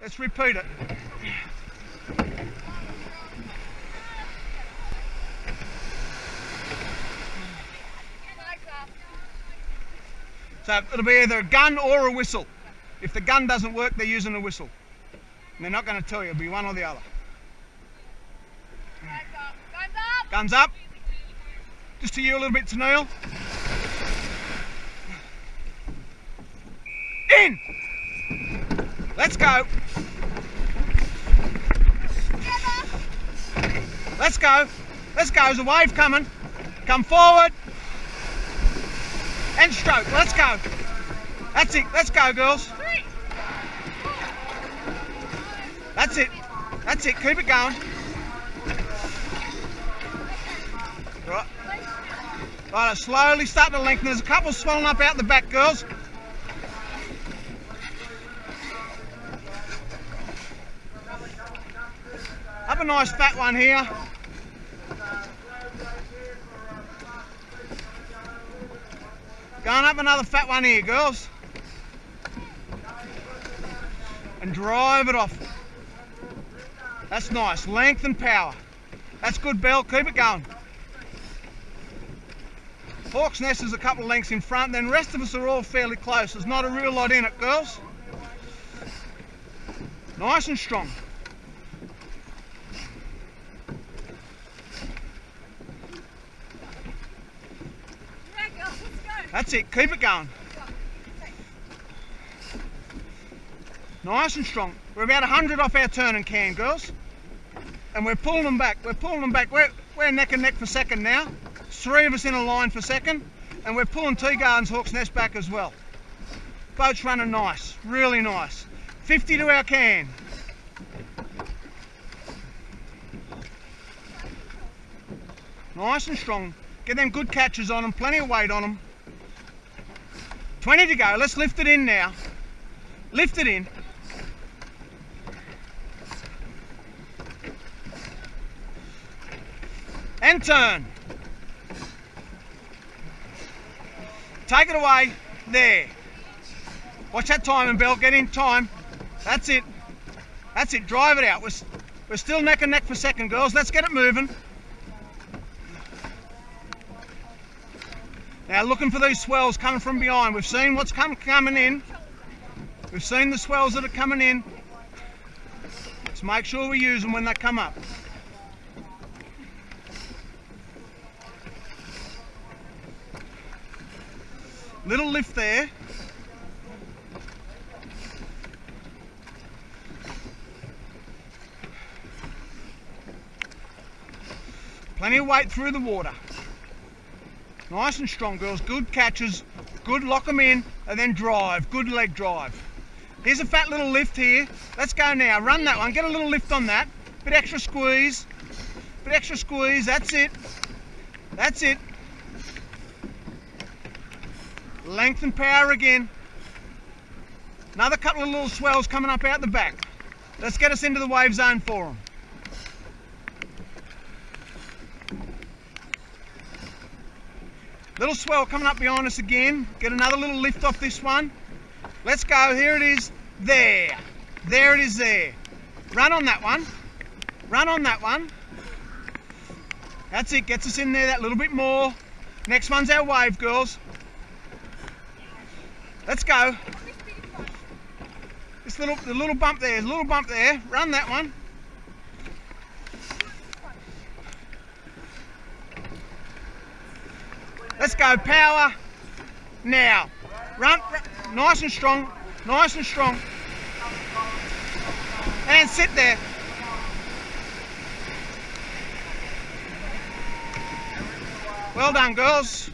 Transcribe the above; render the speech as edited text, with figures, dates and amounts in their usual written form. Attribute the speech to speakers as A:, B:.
A: Let's repeat it. So it'll be either a gun or a whistle. If the gun doesn't work, they're using a whistle. And they're not going to tell you, it'll be one or the other. Guns up. Just to you a little bit, to Neil. In! Let's go. Let's go. Let's go. There's a wave coming. Come forward. And stroke. Let's go. That's it. Let's go, girls. That's it. That's it. Keep it going. Right. Right, slowly starting to lengthen. There's a couple swelling up out the back, girls. Up a nice fat one here. Going up another fat one here, girls. And drive it off. That's nice. Length and power. That's good, Belle. Keep it going. Hawk's Nest is a couple of lengths in front, then the rest of us are all fairly close. There's not a real lot in it, girls. Nice and strong. That's it, keep it going. Nice and strong. We're about 100 off our turning can, girls. And we're pulling them back, we're pulling them back. We're neck and neck for second now. 3 of us in a line for second. And we're pulling Teagardens Hawk's Nest back as well. Boat's running nice, really nice. 50 to our can. Nice and strong. Get them good catches on them, plenty of weight on them. 20 to go. Let's lift it in now. Lift it in. And turn. Take it away. There. Watch that timing, Belle. Get in time. That's it. That's it. Drive it out. We're still neck and neck for second, girls. Let's get it moving. Now looking for these swells coming from behind. We've seen what's coming in. We've seen the swells that are coming in. Let's make sure we use them when they come up. Little lift there. Plenty of weight through the water. Nice and strong, girls. Good catches, good lock them in, and then drive. Good leg drive. Here's a fat little lift here. Let's go now. Run that one. Get a little lift on that. Bit extra squeeze. Bit extra squeeze. That's it. That's it. Length and power again. Another couple of little swells coming up out the back. Let's get us into the wave zone for them. Little swell coming up behind us again. Get another little lift off this one. Let's go. Here it is. There. There it is there. Run on that one. Run on that one. That's it. Gets us in there that little bit more. Next one's our wave, girls. Let's go. This little bump there. A little bump there. Run that one. Let's go, power, now. Run, nice and strong, nice and strong. And sit there. Well done, girls.